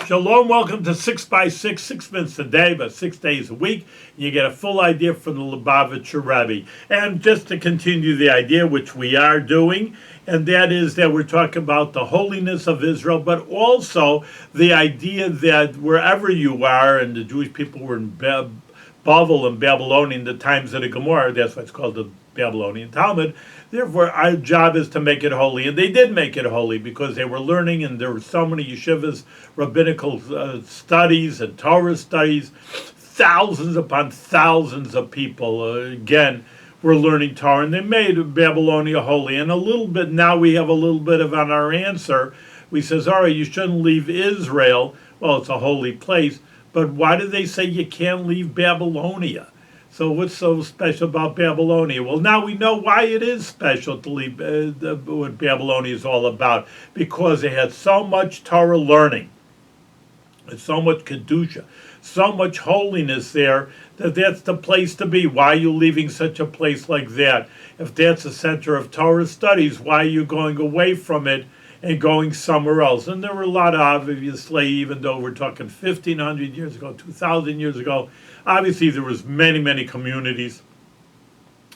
Shalom, welcome to 6 by 6, 6 minutes a day, but 6 days a week. You get a full idea from the Lubavitcher Rebbe. And just to continue the idea, which we are doing, and that is that we're talking about the holiness of Israel, but also the idea that wherever you are, and the Jewish people were in Bavel and Babylonian, the times of the Gemara, that's why it's called the Babylonian Talmud. Therefore, our job is to make it holy. And they did make it holy because they were learning, and there were so many yeshivas, rabbinical studies and Torah studies. Thousands upon thousands of people, again, were learning Torah, and they made Babylonia holy. And a little bit, now we have a little bit of on our answer. We says, all right, you shouldn't leave Israel. Well, it's a holy place. But why do they say you can't leave Babylonia? So what's so special about Babylonia? Well, now we know why it is special to leave what Babylonia is all about. Because it had so much Torah learning, and so much Kedusha, so much holiness there, that that's the place to be. Why are you leaving such a place like that? If that's a center of Torah studies, why are you going away from it and going somewhere else? And there were a lot of, obviously, even though we're talking 1,500 years ago, 2,000 years ago, obviously there was many communities,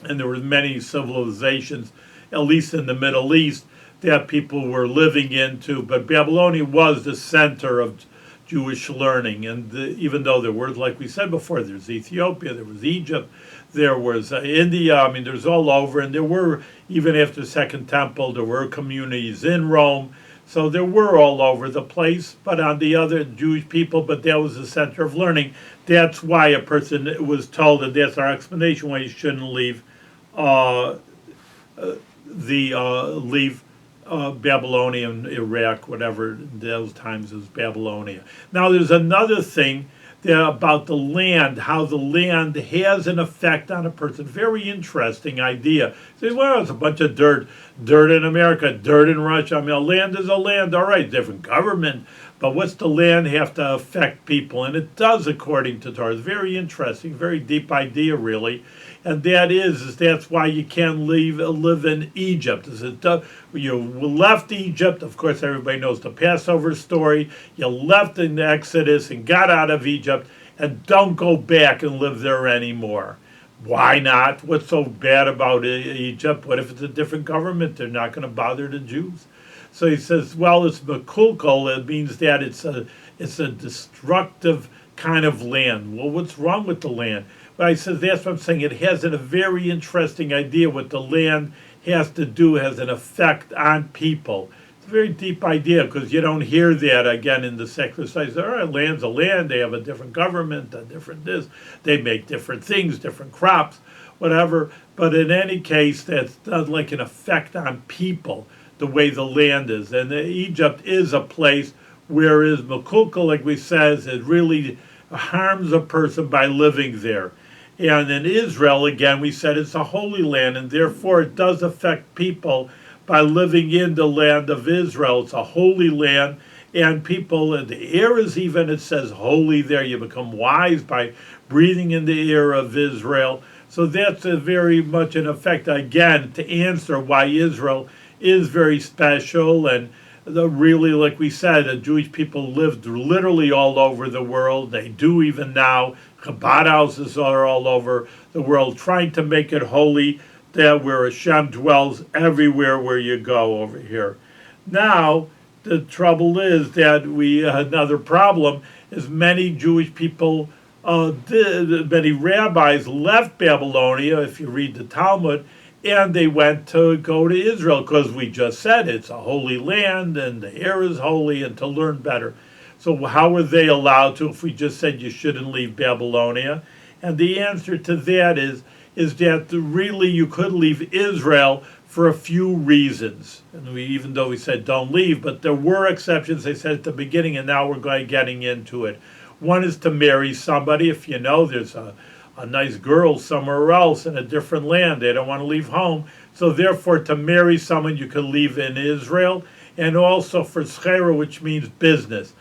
and there were many civilizations, at least in the Middle East, that people were living into. But Babylonia was the center of Jewish learning. And even though there were, like we said before, there's Ethiopia, there was Egypt, there was India, I mean, there's all over. And there were, even after the Second Temple, there were communities in Rome. So there were all over the place, but on the other Jewish people, but that was the center of learning. That's why a person was told, and that's our explanation why you shouldn't leave Babylonia and Iraq, whatever those times was Babylonia. Now there's another thing there about the land, how the land has an effect on a person. Very interesting idea. Say, well, it's a bunch of dirt in America, dirt in Russia. I mean, a land is a land, all right, different government, but what's the land have to affect people? And it does, according to Torah. It's very interesting, very deep idea, really. And that is that's why you can't live in Egypt. You left Egypt, of course everybody knows the Passover story. You left in Exodus and got out of Egypt, and don't go back and live there anymore. Why not? What's so bad about Egypt? What if it's a different government? They're not going to bother the Jews. So he says, well, it's mekulkal. It means that it's a destructive kind of land. Well, what's wrong with the land? But I said, that's what I'm saying. It has a very interesting idea what the land has to do, has an effect on people. It's a very deep idea because you don't hear that, again, in the secular studies. All right, land's a land. They have a different government, a different this. They make different things, different crops, whatever. But in any case, that's like an effect on people, the way the land is. And Egypt is a place where is mekulkal, like we says, it really harms a person by living there. And in Israel, again, we said it's a holy land, and therefore it does affect people by living in the land of Israel. It's a holy land, and people, the air is even, it says holy there. You become wise by breathing in the air of Israel. So that's very much an effect, again, to answer why Israel is very special. And really, like we said, the Jewish people lived literally all over the world. They do even now. Chabad houses are all over the world, trying to make it holy, that where Hashem dwells everywhere where you go over here. Now, the trouble is that another problem is many Jewish people, many rabbis left Babylonia, if you read the Talmud, and they went to go to Israel, because we just said it's a holy land, and the air is holy, and to learn better. So how were they allowed to, if we just said you shouldn't leave Babylonia? And the answer to that is that really you could leave Israel for a few reasons. And even though we said don't leave, but there were exceptions, they said at the beginning, and now we're getting into it. One is to marry somebody. If you know there's a nice girl somewhere else in a different land, they don't want to leave home. So therefore, to marry someone, you could leave in Israel. And also for schera, which means business.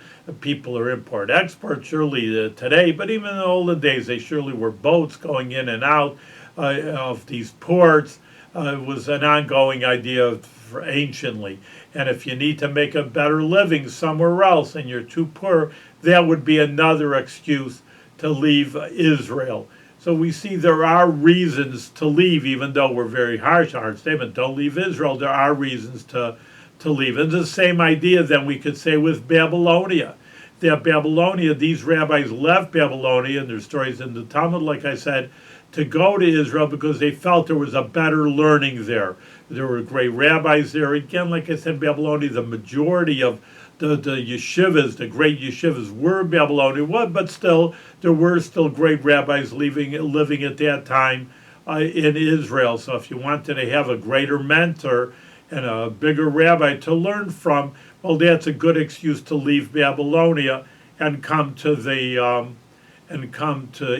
People are import-export, surely today, but even in the olden days, they surely were boats going in and out of these ports. It was an ongoing idea for anciently. And if you need to make a better living somewhere else and you're too poor, that would be another excuse to leave Israel. So we see there are reasons to leave, even though we're very harsh on our statement, don't leave Israel. There are reasons to leave. And the same idea then we could say with Babylonia. That Babylonia, these rabbis left Babylonia, and there's stories in the Talmud, like I said, to go to Israel because they felt there was a better learning there. There were great rabbis there. Again, like I said, Babylonia, the majority of the yeshivas, the great yeshivas were Babylonian, but still, there were still great rabbis living at that time in Israel. So if you wanted to have a greater mentor and a bigger rabbi to learn from, well, that's a good excuse to leave Babylonia and come to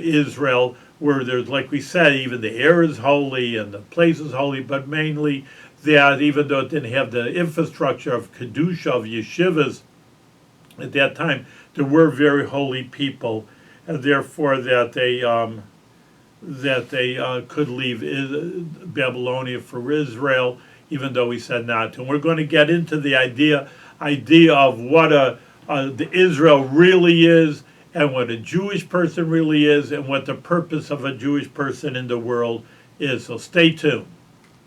Israel, where there's, like we said, even the air is holy and the place is holy, but mainly that even though it didn't have the infrastructure of kedusha, of yeshivas at that time, there were very holy people, and therefore that they could leave Babylonia for Israel, even though we said not to. And we're going to get into the idea of what the Israel really is, and what a Jewish person really is, and what the purpose of a Jewish person in the world is. So stay tuned.